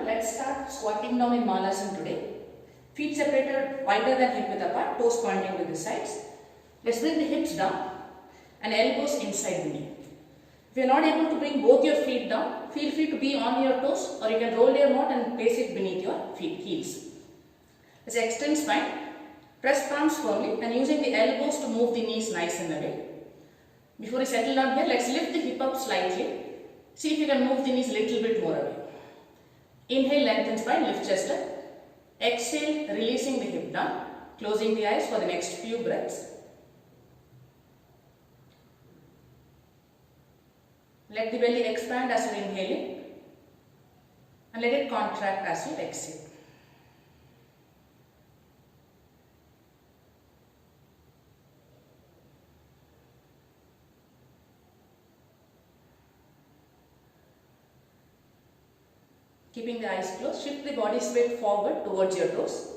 let's start squatting down in Malasana today. Feet separated wider than hip width apart, toes pointing to the sides. Let's bring the hips down and elbows inside the knee. If you are not able to bring both your feet down, feel free to be on your toes, or you can roll your mat and place it beneath your feet, heels. Let's extend spine, press palms firmly and using the elbows to move the knees nice and away. Before you settle down here, let's lift the hip up slightly. See if you can move the knees a little bit more away. Inhale, lengthen spine, lift chest up. Exhale, releasing the hip down, closing the eyes for the next few breaths. Let the belly expand as you inhale in and let it contract as you exhale. Keeping the eyes closed, shift the body weight forward towards your toes.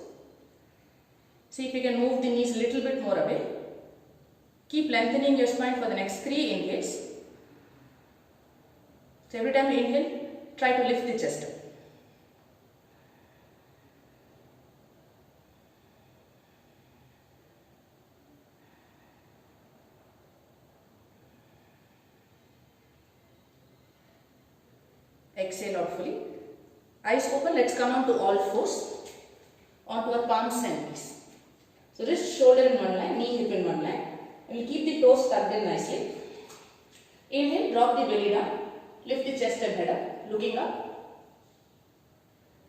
See if you can move the knees a little bit more away. Keep lengthening your spine for the next 3 inhales. So every time you inhale, try to lift the chest up. Exhale out fully. Eyes open, let's come on to all fours, onto our palms and knees. So wrist, shoulder in one line, knee, hip in one line. And we'll keep the toes tucked in nicely. Inhale, drop the belly down, lift the chest and head up, looking up.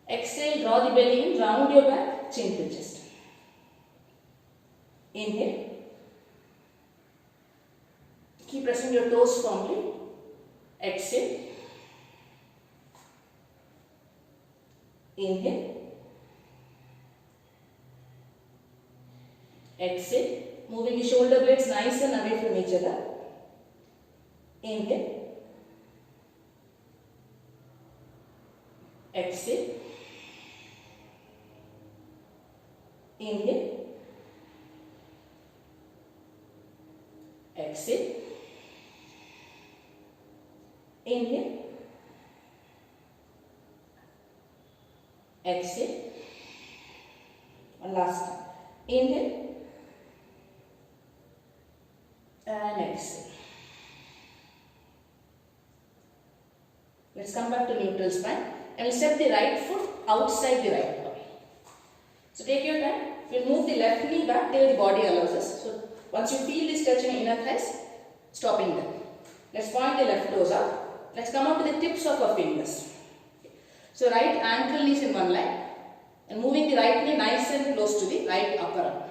Exhale, draw the belly in, round your back, chin to chest. Inhale. Keep pressing your toes firmly. Exhale. Inhale. Exhale. Moving the shoulder blades nice and away from each other. Inhale. Exhale. Inhale. Exhale. Inhale. Exhale. One last time. Inhale. And exhale. Let's come back to neutral spine and we'll step the right foot outside the right body. So take your time. We'll move the left knee back till the body allows us. So once you feel the stretch in inner thighs, stopping them. Let's point the left toes up. Let's come up to the tips of our fingers. So right ankle is in one line and moving the right knee nice and close to the right upper arm.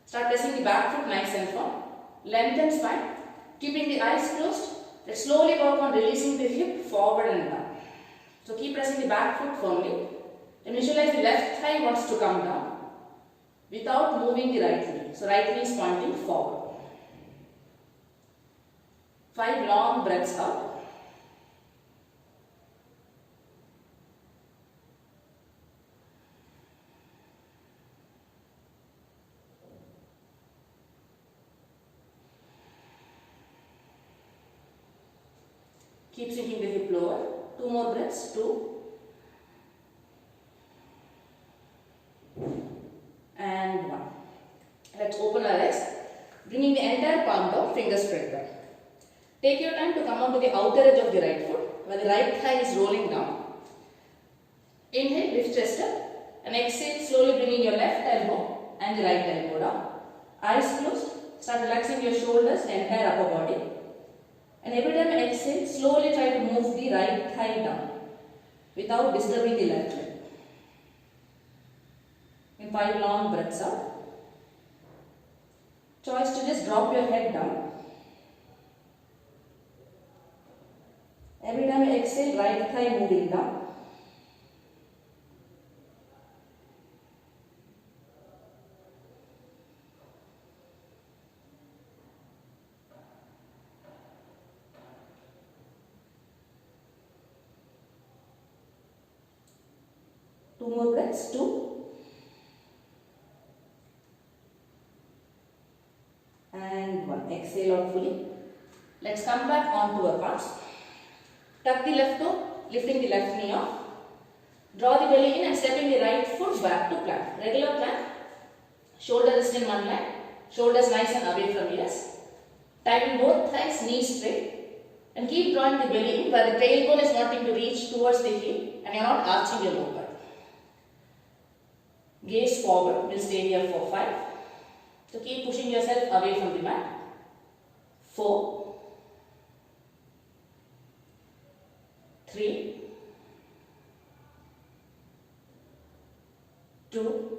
Start pressing the back foot nice and firm. Lengthen spine. Keeping the eyes closed. Let's slowly work on releasing the hip forward and down. So keep pressing the back foot firmly and visualize the left thigh wants to come down without moving the right knee. So right knee is pointing forward. 5 long breaths out. Keep sinking the hip lower. 2 more breaths. 2. And 1. Let's open our eyes. Bringing the entire palm down, fingers spread wide. Take your time to come on to the outer edge of the right foot, where the right thigh is rolling down. Inhale, lift chest up. And exhale, slowly bringing your left elbow and the right elbow down. Eyes closed. Start relaxing your shoulders, entire upper body. And every time you exhale, slowly try to move the right thigh down without disturbing the left leg. In 5 long breaths out. Choice to just drop your head down. Every time you exhale, right thigh moving down. Two more breaths. 2 and 1. Exhale out fully. Let's come back onto our palms. Tuck the left toe, lifting the left knee off. Draw the belly in and stepping the right foot back to plank. Regular plank. Shoulder rest in one line. Shoulders nice and away from ears. Tighten both thighs, knees straight. And keep drawing the belly in where the tailbone is wanting to reach towards the heel and you are not arching your lower back. Gaze forward. We'll stay here for 5. So keep pushing yourself away from the mat. 4, 3, 2,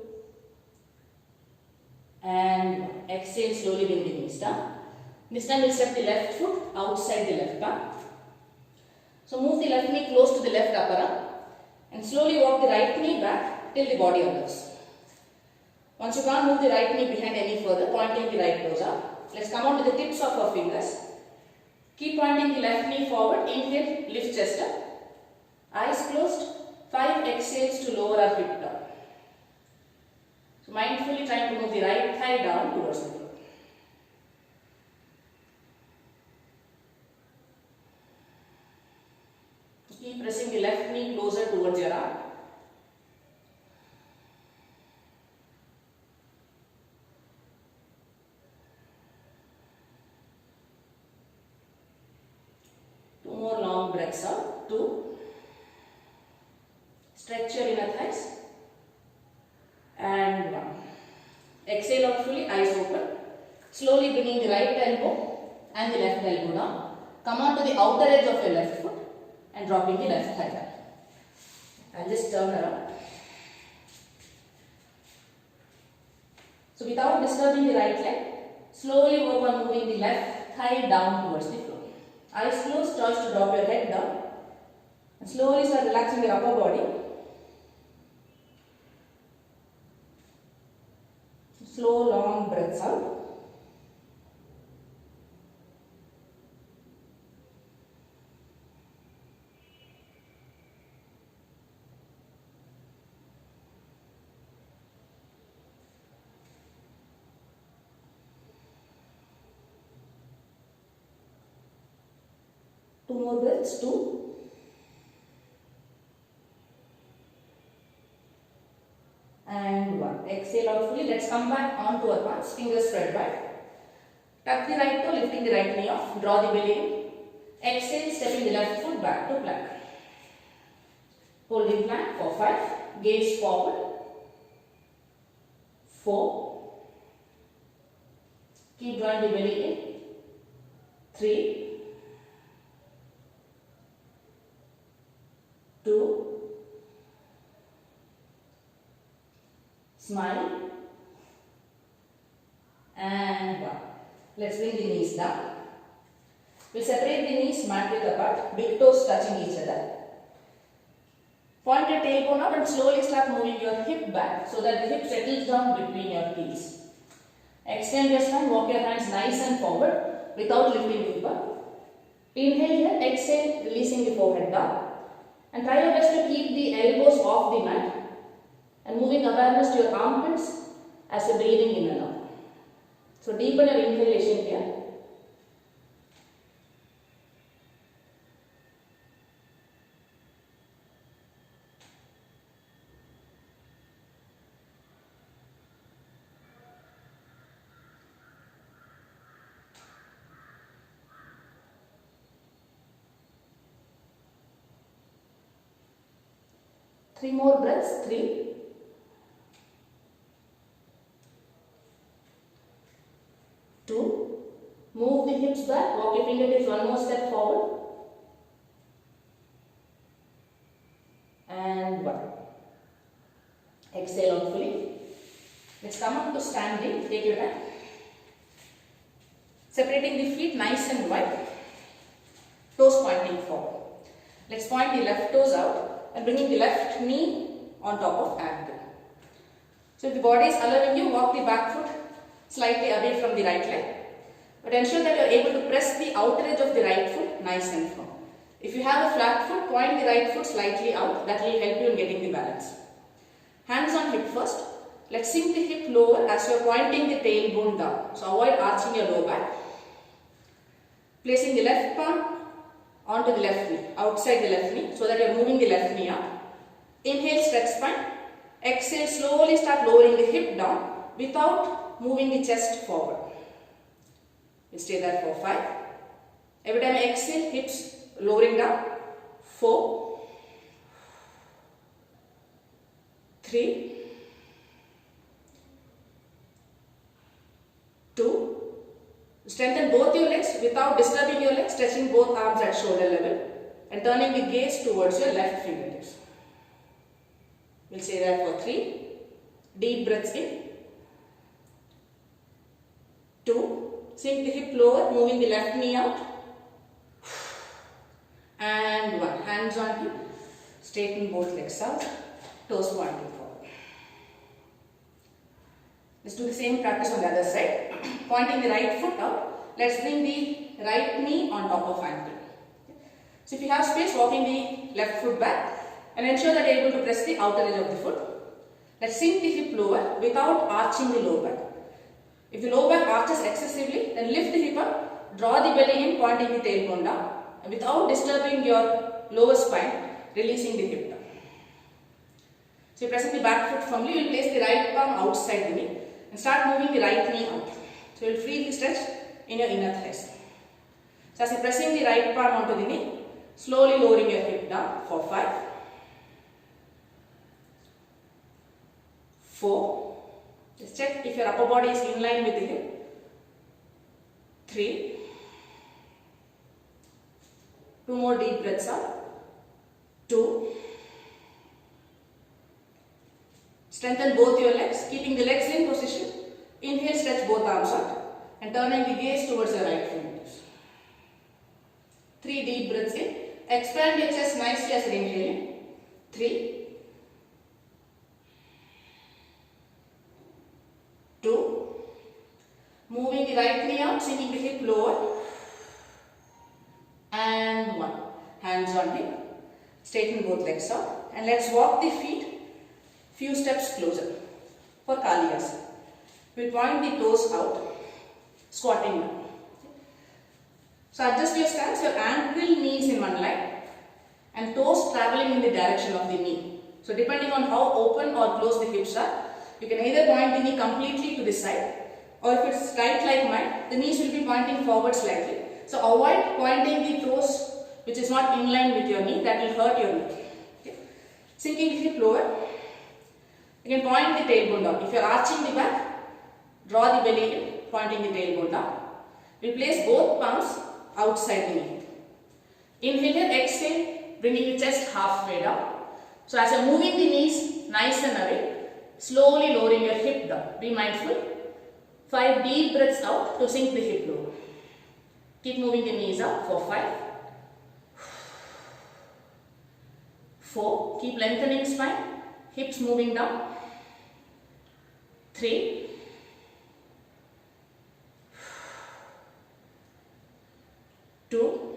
and 1. Exhale, slowly bring the knees down. This time we'll step the left foot outside the left palm. So move the left knee close to the left upper arm and slowly walk the right knee back till the body allows. Once you can't move the right knee behind any further, pointing the right toes up. Let's come on to the tips of our fingers. Keep pointing the left knee forward. Inhale, lift chest up. Eyes closed. 5 exhales to lower our hip down. So mindfully trying to move the right thigh down towards the floor. Keep pressing the left knee closer towards your arm. Two more long breaths out. 2. Stretch your inner thighs. And 1. Exhale out fully, eyes open. Slowly bringing the right elbow and the left elbow down. Come on to the outer edge of your left foot and dropping the left thigh down. I'll just turn around. So without disturbing the right leg, slowly work on moving the left thigh down towards the floor. Eyes closed, choice to drop your head down. And slowly start relaxing your upper body. Slow, long breaths out. Two more breaths. 2. And 1. Exhale out fully. Let's come back onto our palms. Fingers spread wide. Tuck the right toe, lifting the right knee off. Draw the belly in. Exhale, stepping the left foot back to plank. Holding plank for 5. Gaze forward. 4. Keep drawing the belly in. 3. 2. Smile. And 1. Let's bring the knees down. We'll separate the knees mat width apart, big toes touching each other. Point your tailbone up and slowly start moving your hip back so that the hip settles down between your heels. Extend your spine, walk your hands nice and forward without lifting the hip up. Inhale here, exhale, releasing the forehead down. And try your best to keep the elbows off the mat and moving awareness to your armpits as you're breathing in and out. So deepen your inhalation here. Three more breaths. 3. 2. Move the hips back. Walk your fingertips one more step forward. And 1. Exhale out fully. Let's come up to standing. Take your time. Separating the feet nice and wide. Toes pointing forward. Let's point the left toes out and bringing the left knee on top of ankle. So if the body is allowing you, walk the back foot slightly away from the right leg. But ensure that you are able to press the outer edge of the right foot nice and firm. If you have a flat foot, point the right foot slightly out. That will help you in getting the balance. Hands on hip first. Let's sink the hip lower as you are pointing the tailbone down. So avoid arching your low back. Placing the left palm onto the left knee, outside the left knee, so that you are moving the left knee up. Inhale, stretch spine. Exhale, slowly start lowering the hip down without moving the chest forward. You stay there for 5. Every time exhale, hips lowering down. 4, 3, 2. Strengthen both your legs without disturbing your legs, stretching both arms at shoulder level and turning the gaze towards your left fingertips. We'll stay there for 3. Deep breaths in. 2. Sink the hip lower, moving the left knee out. And 1. Hands on hip. Straighten both legs out. Toes pointing forward. Let's do the same practice on the other side. Pointing the right foot out. Let's bring the right knee on top of ankle. So if you have space, walking the left foot back and ensure that you are able to press the outer edge of the foot. Let's sink the hip lower without arching the lower back. If the lower back arches excessively, then lift the hip up, draw the belly in, pointing the tailbone down, and without disturbing your lower spine, releasing the hip down. So you press the back foot firmly, you will place the right palm outside the knee and start moving the right knee out. So you will freely stretch in your inner thighs. So as you are pressing the right palm onto the knee, slowly lowering your hip down for 5, 4. Just check if your upper body is in line with the hip. 3. 2 more deep breaths out. 2. Strengthen both your legs, keeping the legs in position. Inhale, stretch both arms out and turning the gaze towards your right fingertips. 3 deep breaths in. Expand your chest nicely as you inhale. 3. 2. Moving the right knee out, sinking the hip lower. And 1. Hands on hip. Straighten both legs out. And let's walk the feet few steps closer for Kaliyasana. We'll point the toes out, squatting down. So adjust your stance, your ankle knees in one line and toes traveling in the direction of the knee. So depending on how open or close the hips are, you can either point the knee completely to this side, or if it's tight like mine, the knees will be pointing forward slightly. So avoid pointing the toes which is not in line with your knee, that will hurt your knee. Okay. Sinking the hip lower, you can point the tailbone down. If you are arching the back, draw the belly in, pointing the tailbone down. We place both palms outside the knee. Inhale here, exhale, bringing the chest halfway down. So as you are moving the knees nice and away, slowly lowering your hip down. Be mindful. 5 deep breaths out to sink the hip lower. Keep moving the knees up for 5. 4. Keep lengthening spine. Hips moving down. 3. 2.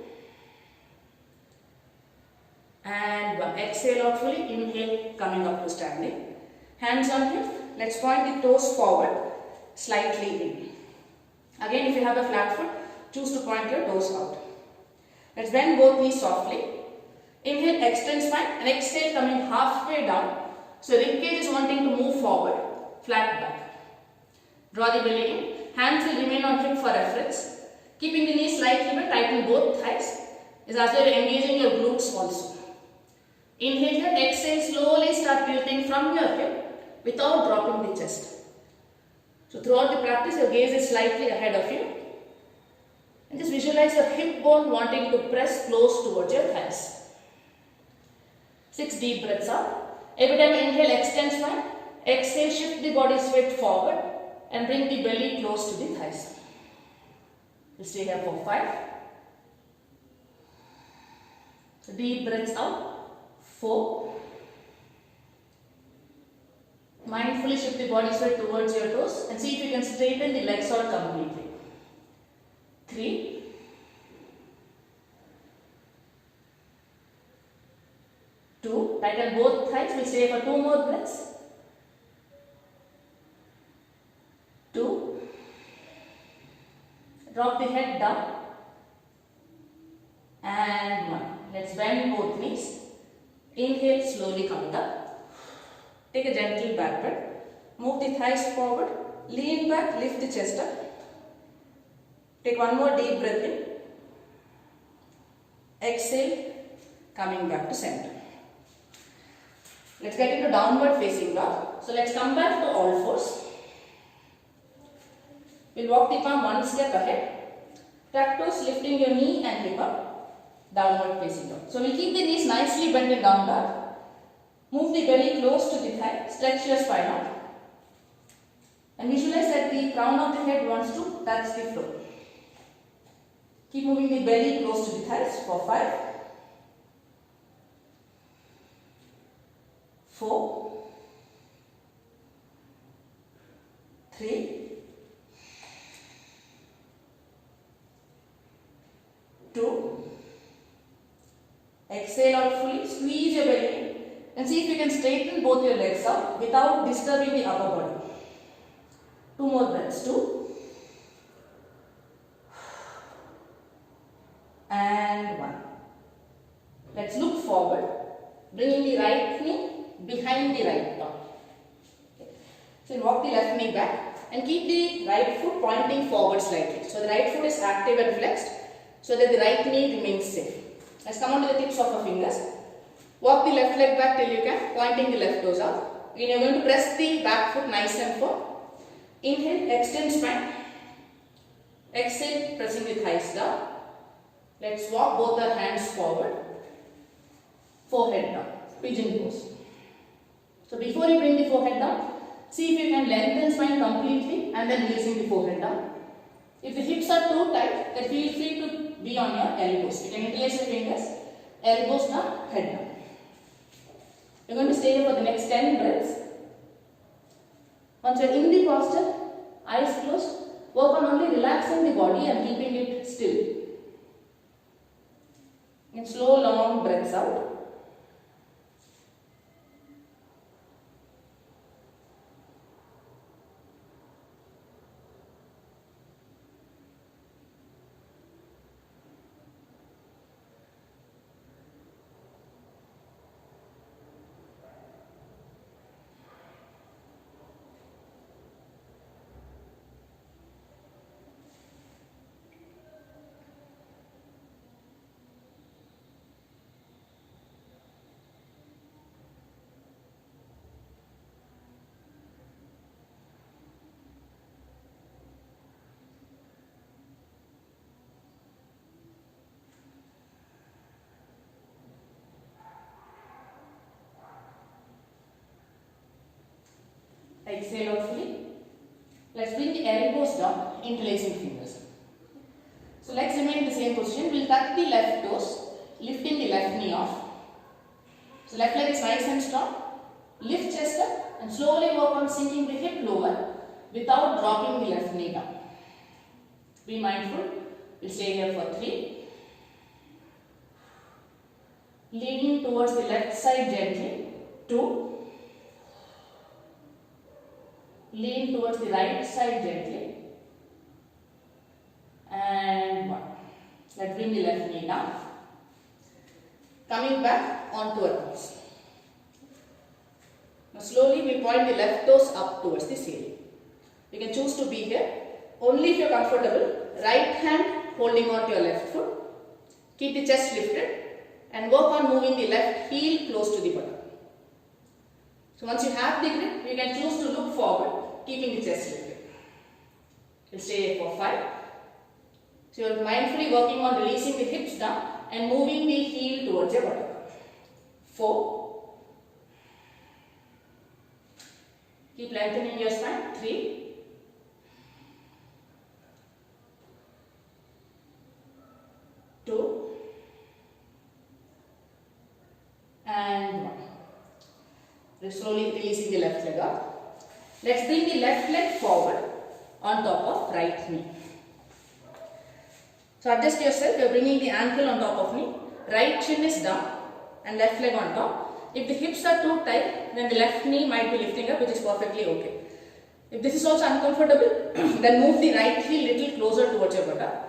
And 1. Exhale out fully. Inhale, coming up to standing. Hands on hip. Let's point the toes forward, slightly in. Again, if you have a flat foot, choose to point your toes out. Let's bend both knees softly. Inhale, extend spine, and exhale, coming halfway down. So rib cage is wanting to move forward, flat back. Draw the belly in. Hands will remain on hip for reference. Keeping the knees slightly bent, tighten both thighs. Is as though you are engaging your glutes also. Inhale here, exhale, slowly start tilting from your hip without dropping the chest. So throughout the practice, your gaze is slightly ahead of you. And just visualize your hip bone wanting to press close towards your thighs. 6 deep breaths out. Every time inhale, extend spine. Exhale, shift the body's weight forward and bring the belly close to the thighs. We'll stay here for 5. So deep breaths out. 4. Mindfully shift the body's weight towards your toes and see if you can straighten the legs out completely. 3. 2. Tighten both thighs. We'll stay for 2 more breaths. 2. Drop the head down. And 1. Let's bend both knees. Inhale, slowly coming up. Take a gentle back bend. Move the thighs forward. Lean back, lift the chest up. Take one more deep breath in. Exhale, coming back to center. Let's get into downward facing dog. So let's come back to all fours. We'll walk the palm one step ahead. Tuck toes, lifting your knee and hip up. Downward facing dog. So we'll keep the knees nicely bent in down dog. Move the belly close to the thigh. Stretch your spine out. And visualize that the crown of the head wants to touch the floor. Keep moving the belly close to the thighs for 5, 4, 3, 2. Exhale out fully. Squeeze your belly in. And see if you can straighten both your legs out without disturbing the upper body. 2 more breaths. 2. And 1. Let's look forward, bringing the right knee behind the right thumb. Okay. So walk the left knee back and keep the right foot pointing forward slightly. So the right foot is active and flexed so that the right knee remains safe. Let's come on to the tips of our fingers. Walk the left leg back till you can, pointing the left toes out. Again, you're going to press the back foot nice and firm. Inhale, extend spine. Exhale, pressing the thighs down. Let's walk both our hands forward, forehead down, pigeon pose. So before you bring the forehead down, see if you can lengthen spine completely and then releasing the forehead down. If the hips are too tight, then feel free to be on your elbows. You can interlace your fingers, elbows down, head down. You're going to stay here for the next 10 breaths. Once you're in the posture, eyes closed, work on only relaxing the body and keeping it still. And slow, long breaths out. Exhale out fully. Let's bring the elbows down, interlacing fingers. So let's remain in the same position. We'll tuck the left toes, lifting the left knee off. So left leg is nice and strong. Lift chest up and slowly work on sinking the hip lower without dropping the left knee down. Be mindful. We'll stay here for 3. Leaning towards the left side gently. 2. Lean towards the right side gently. And 1. Let's bring the left knee down. Coming back onto our toes. Now slowly we point the left toes up towards the ceiling. You can choose to be here. Only if you are comfortable. Right hand holding on to your left foot. Keep the chest lifted. And work on moving the left heel close to the bottom. So once you have the grip, you can choose to look forward, keeping the chest lifted. We'll stay here for 5. So you are mindfully working on releasing the hips down and moving the heel towards your bottom. 4. Keep lengthening your spine. 3. 2. And 1. We're slowly releasing the left leg up. Let's bring the left leg forward on top of right knee. So adjust yourself. You're bringing the ankle on top of knee. Right shin is down and left leg on top. If the hips are too tight, then the left knee might be lifting up, which is perfectly okay. If this is also uncomfortable, then move the right heel little closer towards your buttocks.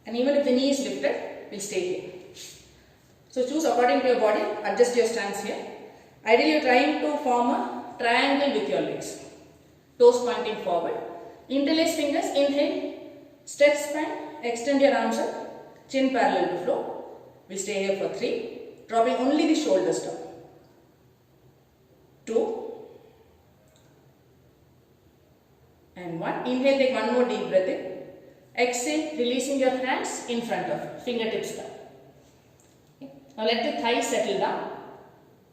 And even if the knee is lifted, we'll stay here. So choose according to your body, adjust your stance here. Ideally, you are trying to form a triangle with your legs. Toes pointing forward. Interlace fingers, inhale, stretch spine, extend your arms up, chin parallel to floor. We stay here for 3, dropping only the shoulders down. 2 and 1. Inhale, take one more deep breath in. Exhale, releasing your hands in front of you, fingertips down. Okay. Now let the thighs settle down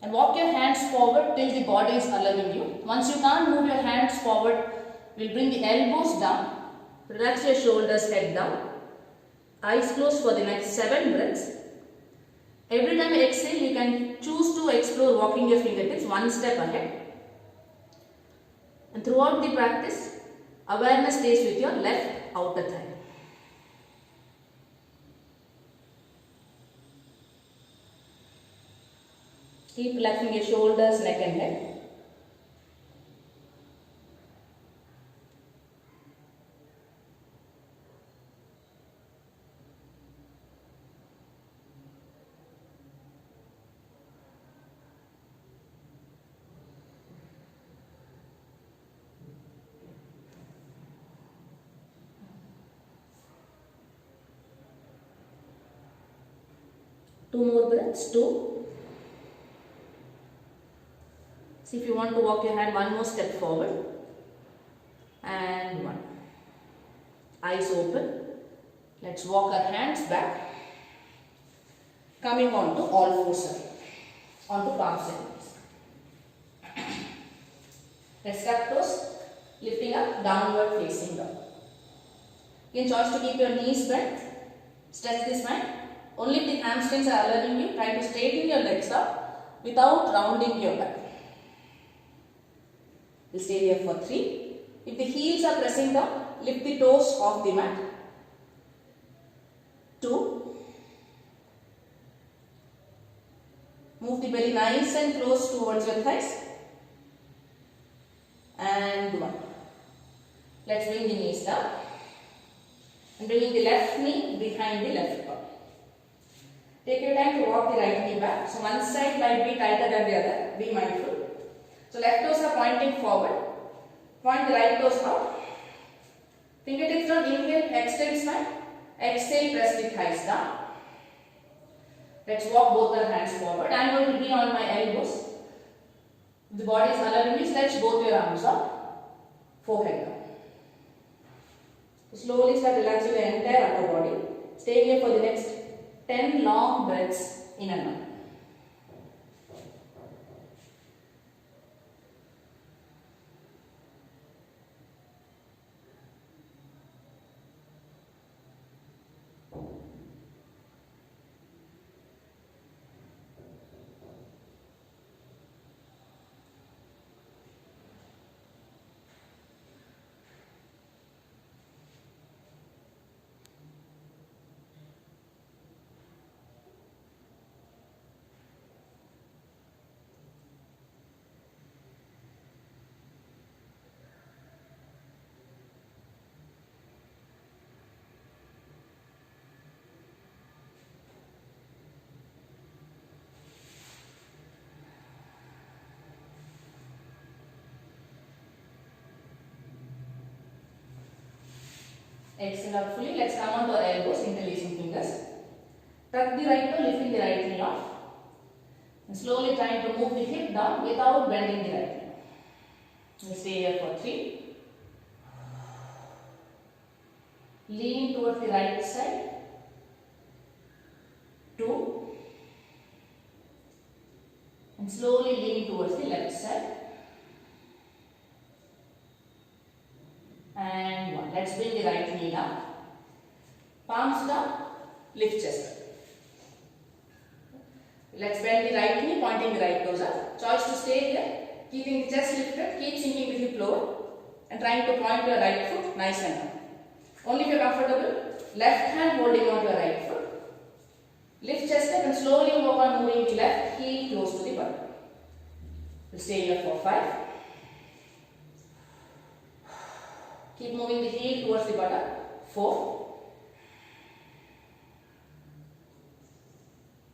and walk your hands forward till the body is allowing you. Once you can't move your hands forward, we'll bring the elbows down. Relax your shoulders, head down. Eyes closed for the next 7 breaths. Every time you exhale, you can choose to explore walking your fingertips one step ahead. And throughout the practice, awareness stays with your left outer thigh. Keep relaxing your shoulders, neck and head. Two more breaths. 2. See if you want to walk your hand one more step forward. And 1. Eyes open. Let's walk our hands back. Coming on to all fours again. Onto palms and knees. Let's tuck toes. Lifting up, downward facing dog. Again, choice to keep your knees bent. Stretch the spine. Only if the hamstrings are allowing you, try to straighten your legs up without rounding your back. We'll stay here for 3. If the heels are pressing down, lift the toes off the mat. 2. Move the belly nice and close towards your thighs. And 1. Let's bring the knees down. And bringing the left knee behind the left body. Take your time to walk the right knee back. So one side might be tighter than the other. Be mindful. So left toes are pointing forward. Point the right toes out. Fingertips down. Inhale, extend spine. Exhale, press the thighs down. Let's walk both our hands forward. I am going to be on my elbows. If the body is allowing you, stretch both your arms up. Forehead down. Slowly start relaxing the entire upper body. Stay here for the next 10 long breaths in and out. Exhale out fully. Let's come on to our elbows, interlacing fingers. Tuck the right toe, lifting the right knee off. And slowly trying to move the hip down without bending the right knee. We'll stay here for 3. Lean towards the right side. 2. And slowly lean towards the left side. And 1. Let's bring the right knee down. Palms down. Lift chest up. Let's bend the right knee, pointing the right toes up. Choice to stay here. Keeping the chest lifted. Keep sinking the hip lower. And trying to point your right foot nice and up. Only if you are comfortable. Left hand holding on to your right foot. Lift chest up and slowly work on moving the left heel close to the bottom. We'll stay here for 5. Keep moving the heel towards the bottom. 4,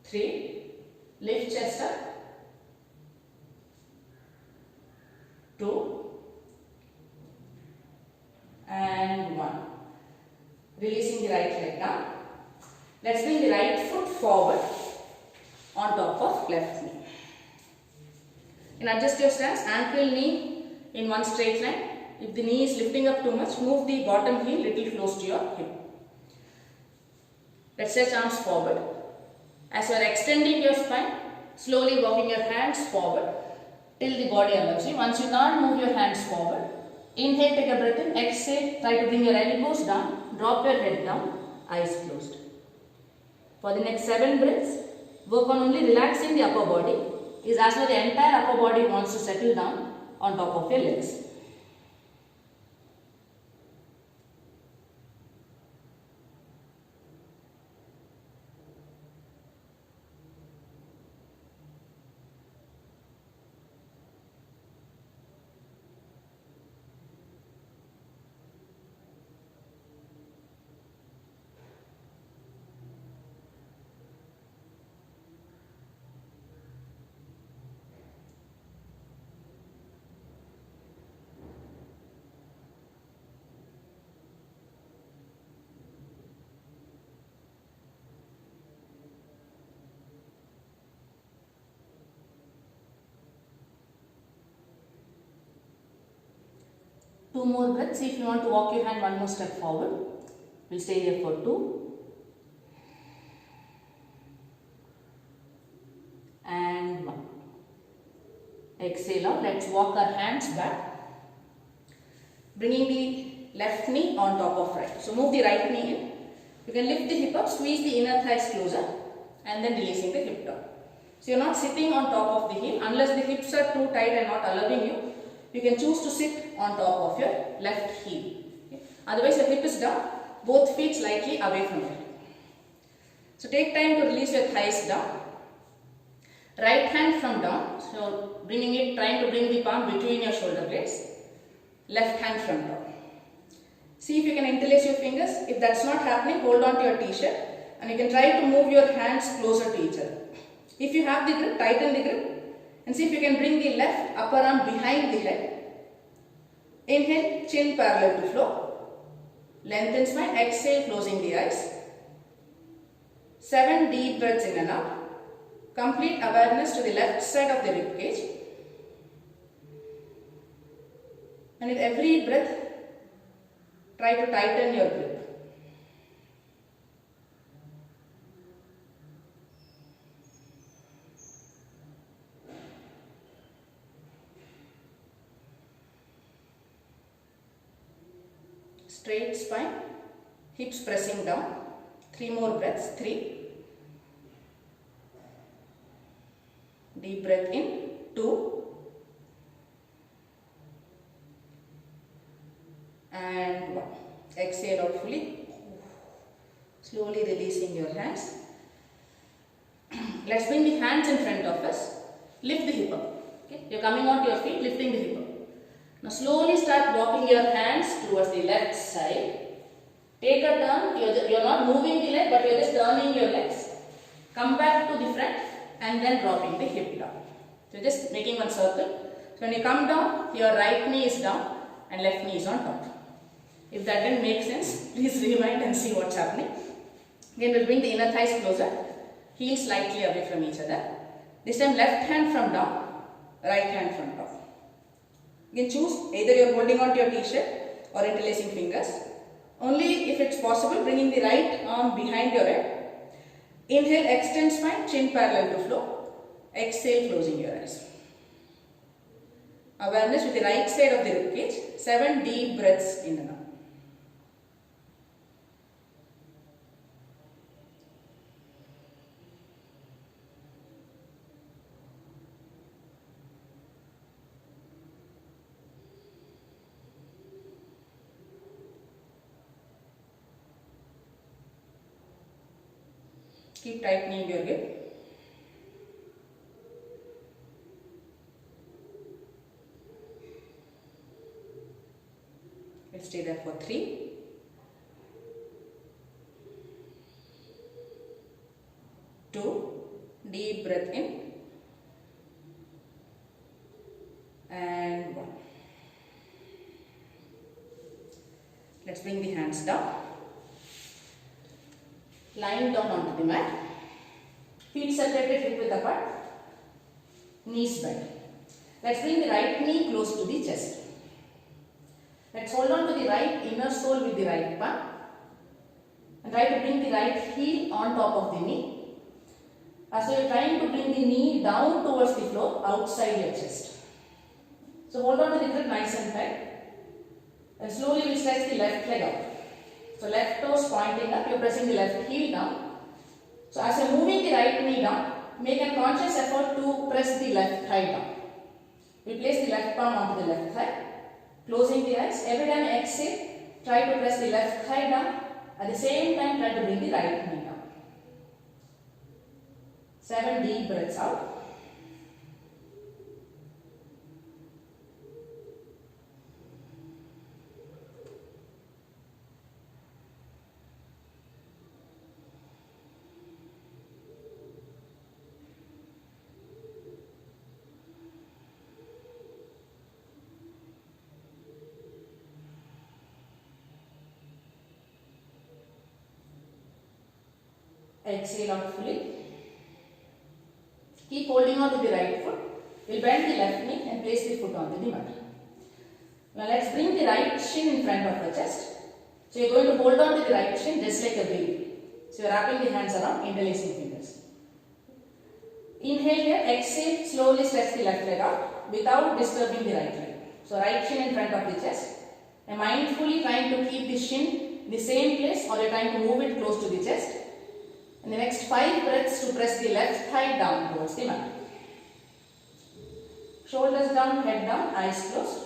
3, Lift chest up. 2 and 1. Releasing the right leg down. Let's bring the right foot forward on top of left knee. And adjust your stance, ankle, knee in one straight line. If the knee is lifting up too much, move the bottom heel little close to your hip. Let's stretch arms forward. As you are extending your spine, slowly walking your hands forward till the body allows you. Once you can't move your hands forward, inhale, take a breath in, exhale, try to bring your elbows down, drop your head down, eyes closed. For the next 7 breaths, work on only relaxing the upper body. Is as though the entire upper body wants to settle down on top of your legs. Two more breaths. See if you want to walk your hand one more step forward. We'll stay here for 2. And 1. Exhale out. Let's walk our hands back. Bringing the left knee on top of right. So move the right knee in. You can lift the hip up, squeeze the inner thighs closer and then releasing the hip down. So you're not sitting on top of the heel unless the hips are too tight and not allowing you. You can choose to sit on top of your left heel. Okay. Otherwise your hip is down, both feet slightly away from it. So take time to release your thighs down. Right hand from down, so bringing it, trying to bring the palm between your shoulder blades. Left hand from down. See if you can interlace your fingers. If that's not happening, hold on to your t-shirt and you can try to move your hands closer to each other. If you have the grip, tighten the grip. And see if you can bring the left upper arm behind the head. Inhale, chin parallel to floor. Lengthen spine, exhale, closing the eyes. 7 deep breaths in and out. Complete awareness to the left side of the rib cage. And with every breath, try to tighten your grip. Straight spine, hips pressing down. 3 more breaths. 3. Deep breath in. 2. And 1. Exhale out fully. Slowly releasing your hands. Let's bring the hands in front of us. Lift the hip up. Okay? You're coming onto your feet, lifting the hip up. Now slowly start walking your hands towards the left side. Take a turn. You're not moving the leg, but you're just turning your legs. Come back to the front and then dropping the hip down. So just making one circle. So when you come down, your right knee is down and left knee is on top. If that didn't make sense, please rewind and see what's happening. Again, we'll bring the inner thighs closer. Heels slightly away from each other. This time left hand from down, right hand from top. You can choose either you're holding on to your t-shirt or interlacing fingers. Only if it's possible, bringing the right arm behind your head. Inhale, extend spine, chin parallel to floor. Exhale, closing your eyes. Awareness with the right side of the rib cage. 7 deep breaths in and out. Keep tightening your grip. We'll stay there for 3. 2. Deep breath in. Let's bring the hands down. Lying down onto the mat. Feet separated, hip width apart. Knees bent. Let's bring the right knee close to the chest. Let's hold on to the right inner sole with the right palm. And try to bring the right heel on top of the knee. As so you're trying to bring the knee down towards the floor outside your chest. So hold on to the grip nice and tight. And slowly we'll stretch the left leg out. So left toes pointing up, you're pressing the left heel down. So as you're moving the right knee down, make a conscious effort to press the left thigh down. We place the left palm onto the left thigh, closing the eyes. Every time you exhale, try to press the left thigh down. At the same time, try to bring the right knee down. 7 deep breaths out. Exhale out fully. Keep holding on to the right foot. We'll bend the left knee and place the foot onto the mat. Now let's bring the right shin in front of the chest. So you're going to hold on to the right shin just like a baby. So you're wrapping the hands around, interlacing fingers. Inhale here, exhale, slowly stretch the left leg out without disturbing the right leg. So right shin in front of the chest. And mindfully trying to keep the shin in the same place, or you're trying to move it close to the chest. And the next 5 breaths to press the left thigh down towards the mat. Shoulders down, head down, eyes closed.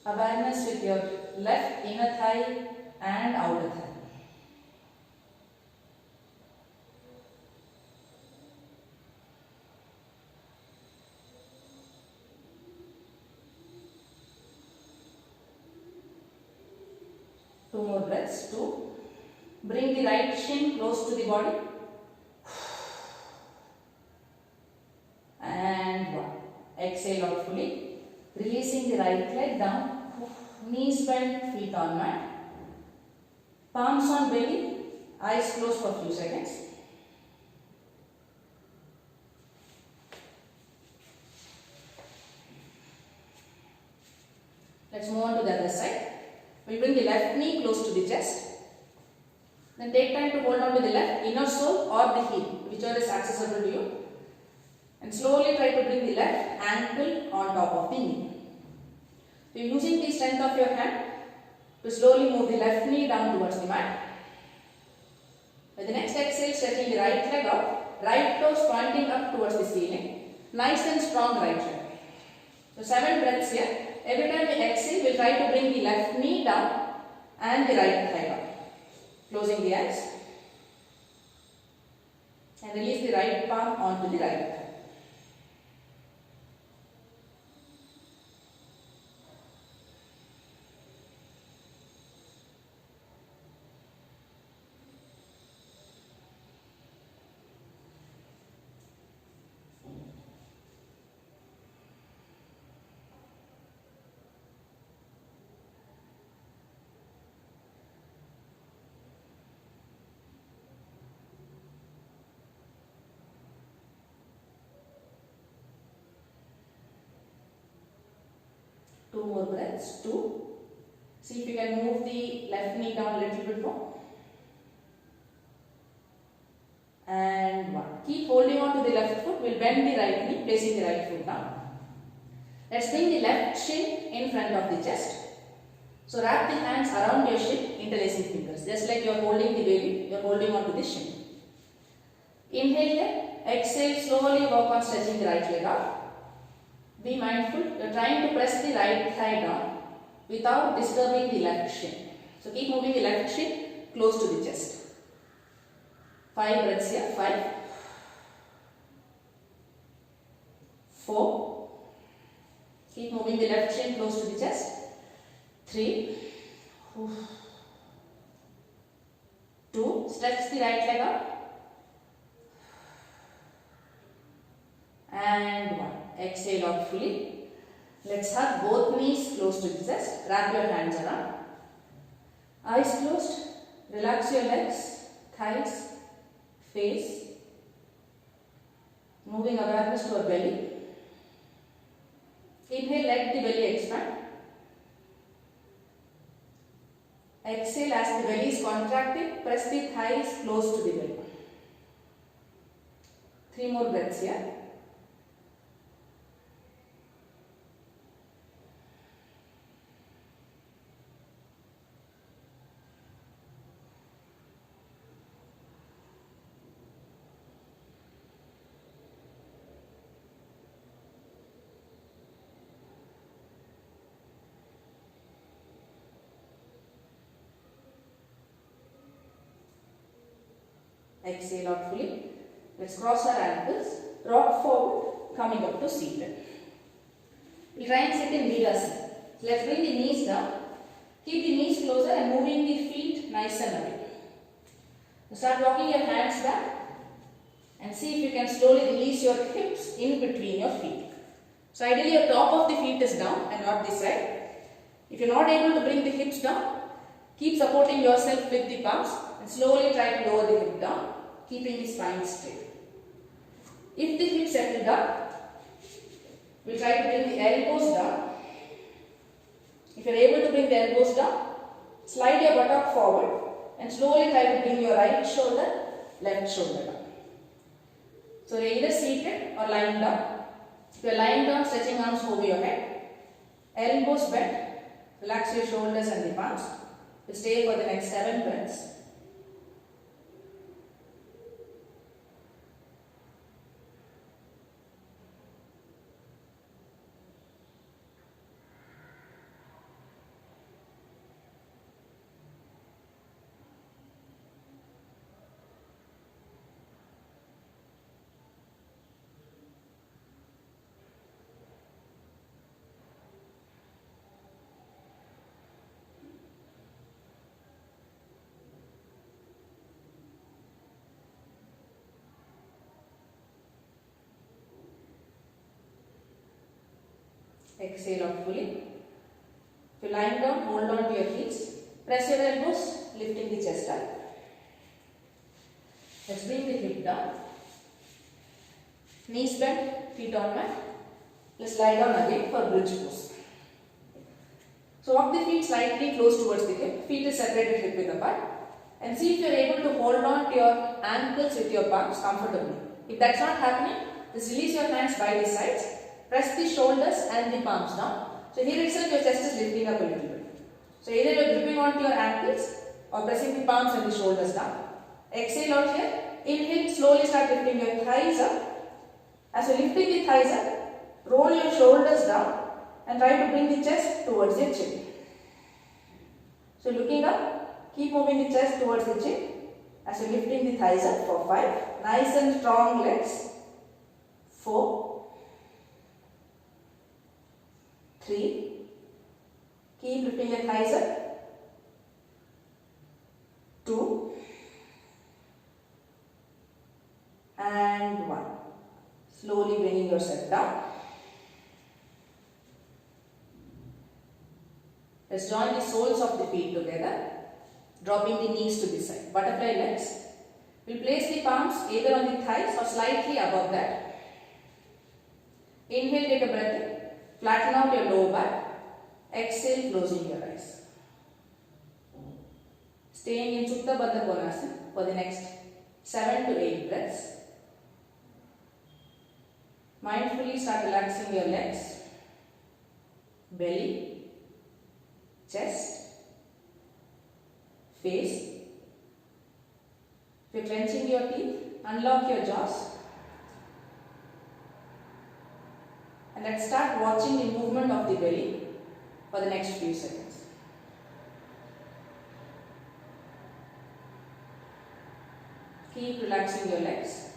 Awareness with your left inner thigh and outer thigh. Two more breaths. 2. Bring the right shin close to the body. And 1. Exhale out fully. Releasing the right leg down. Knees bent, feet on mat. Palms on belly. Eyes closed for a few seconds. Let's move on to the other side. We'll bring the left knee close to the chest. Then take time to hold on to the left inner sole or the heel, whichever is accessible to you. And slowly try to bring the left ankle on top of the knee. So using the strength of your hand to slowly move the left knee down towards the mat. With the next exhale, stretching the right leg out, right toes pointing up towards the ceiling. Nice and strong right leg. So 7 breaths here. Every time we exhale, we'll try to bring the left knee down and the right thigh down. Closing the eyes. And release the right palm onto the right thigh. Two more breaths. 2. See if you can move the left knee down a little bit more. And 1. Keep holding on to the left foot. We'll bend the right knee, placing the right foot down. Let's bring the left shin in front of the chest. So wrap the hands around your shin, interlacing fingers. Just like you're holding the baby, you're holding on to the shin. Inhale here. Exhale, slowly work on stretching the right leg out. Be mindful, you're trying to press the right thigh down without disturbing the left shin. So keep moving the left shin close to the chest. 5 breaths here. 5, 4. Keep moving the left shin close to the chest. 3, 2. Stretch the right leg out. And 1. Exhale out fully. Let's have both knees close to the chest. Wrap your hands around. Eyes closed. Relax your legs, thighs, face. Moving awareness to our belly. Inhale, let the belly expand. Exhale, as the belly is contracted, press the thighs close to the belly. 3 more breaths here. Exhale out fully. Let's cross our ankles. Rock forward, coming up to seated. We'll try and sit in Virasana. Let's bring the knees down. Keep the knees closer and moving the feet nice and away. Start walking your hands back and see if you can slowly release your hips in between your feet. So ideally your top of the feet is down and not this side. If you're not able to bring the hips down, keep supporting yourself with the palms and slowly try to lower the hip down, keeping the spine straight. If the hips settle down, we'll try to bring the elbows down. If you're able to bring the elbows down, slide your buttock forward and slowly try to bring your right shoulder, left shoulder down. So you're either seated or lying down. If you're lying down, stretching arms over your head, elbows bent, relax your shoulders and the palms. We'll stay for the next 7 breaths. Exhale out fully. If you're lying down, hold on to your heels. Press your elbows, lifting the chest up. Let's bring the hip down. Knees bent, feet on mat. Let's lie down again for bridge pose. So walk the feet slightly close towards the hip. Feet is separated hip width apart. And see if you are able to hold on to your ankles with your palms comfortably. If that's not happening, just release your hands by the sides. Press the shoulders and the palms down. So here itself your chest is lifting up a little bit. So either you are gripping onto your ankles or pressing the palms and the shoulders down. Exhale out here. Inhale, slowly start lifting your thighs up. As you are lifting the thighs up, roll your shoulders down and try to bring the chest towards your chin. So looking up, keep moving the chest towards the chin as you are lifting the thighs up for 5. Nice and strong legs. 4. 3. Keep lifting your thighs up. 2. And 1. Slowly bringing yourself down. Let's join the soles of the feet together, dropping the knees to the side. Butterfly legs. We'll place the palms either on the thighs or slightly above that. Inhale, take a breath in. Flatten out your lower back. Exhale, closing your eyes. Staying in Supta Baddha Konasana for the next 7 to 8 breaths. Mindfully start relaxing your legs, belly, chest, face. If you're clenching your teeth, unlock your jaws. And let's start watching the movement of the belly for the next few seconds. Keep relaxing your legs.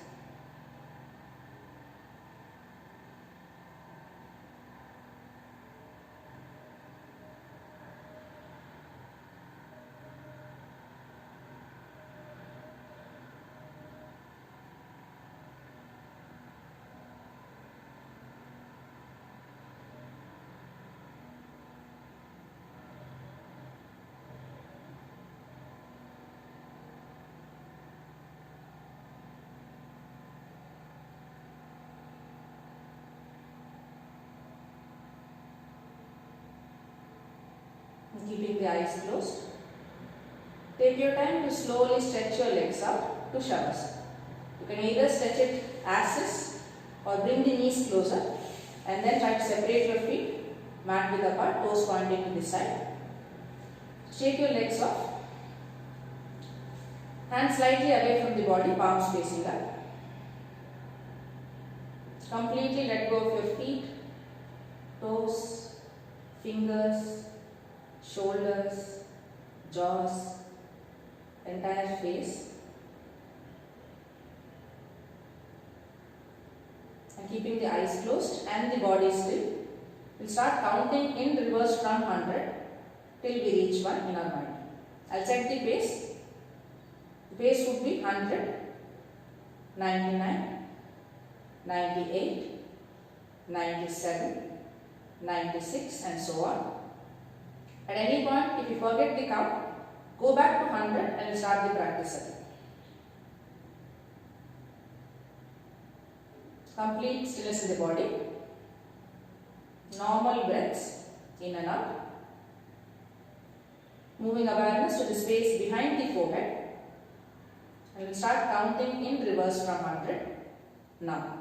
Keeping the eyes closed. Take your time to slowly stretch your legs out to Shavasana. You can either stretch it as is or bring the knees closer and then try to separate your feet, mat width apart, toes pointing to the side. Shake your legs off. Hands slightly away from the body, palms facing up. Completely let go of your feet, toes, fingers, shoulders, jaws, entire face. And keeping the eyes closed and the body still, we'll start counting in reverse from 100 till we reach 1 in our mind. I'll set the pace. The pace would be 100, 99, 98, 97, 96 and so on. At any point, if you forget the count, go back to 100 and we'll start the practice again. Complete stillness in the body. Normal breaths in and out. Moving awareness to the space behind the forehead. And we'll start counting in reverse from 100 now.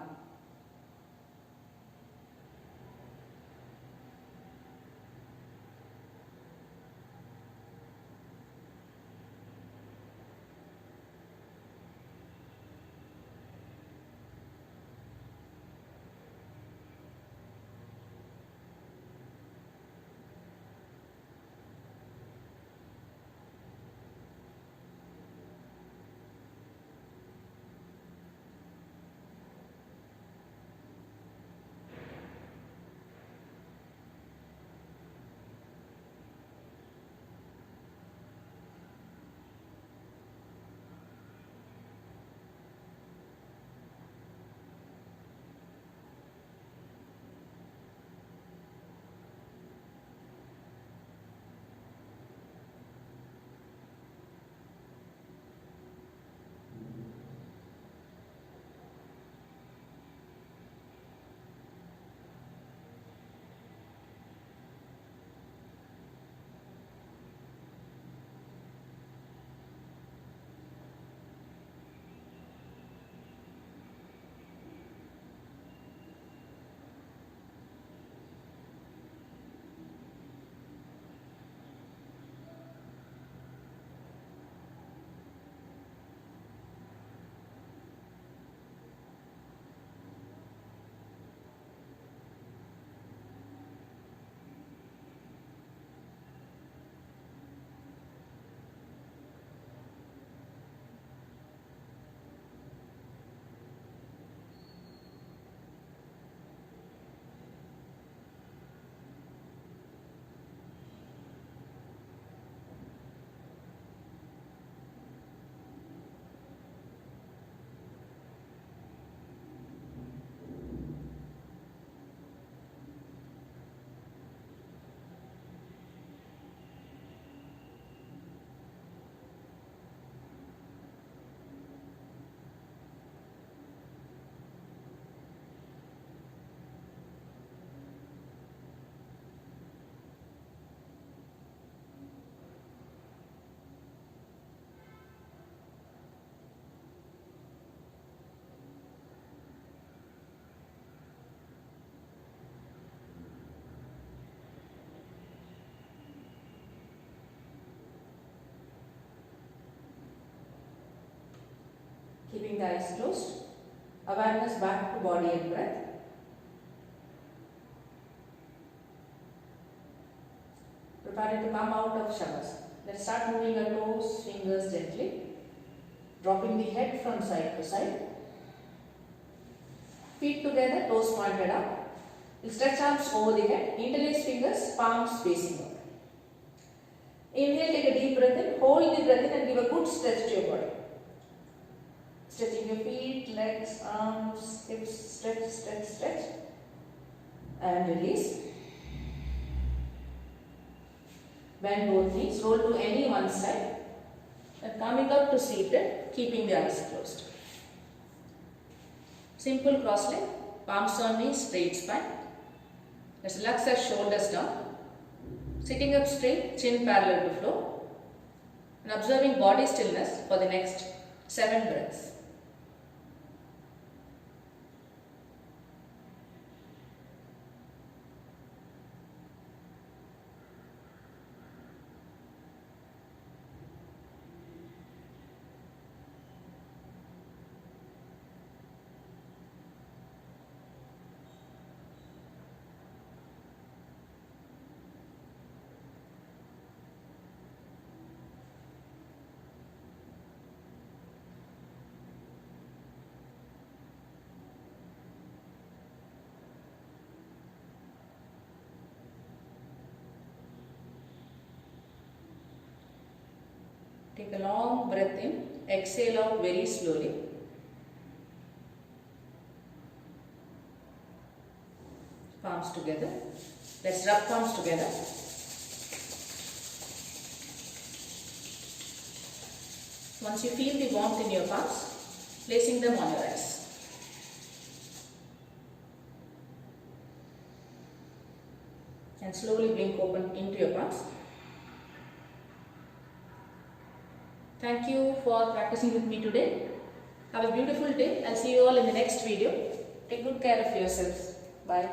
Keeping the eyes closed, awareness back to body and breath. Preparing to come out of Shavasana. Let's start moving our toes, fingers gently, dropping the head from side to side. Feet together, toes pointed up. We'll stretch arms over the head, interlace fingers, palms facing up. Inhale, take a deep breath in, hold the breath in and give a good stretch to your body. Stretching your feet, legs, arms, hips, stretch, stretch, stretch. And release. Bend both knees, roll to any one side. And coming up to seated, keeping the eyes closed. Simple cross leg, palms on knees, straight spine. Let's relax our shoulders down. Sitting up straight, chin parallel to floor, and observing body stillness for the next 7 breaths. Take a long breath in, exhale out very slowly. Palms together. Let's rub palms together. Once you feel the warmth in your palms, placing them on your eyes. And slowly blink open into your palms. Thank you for practicing with me today. Have a beautiful day. I'll see you all in the next video. Take good care of yourselves. Bye.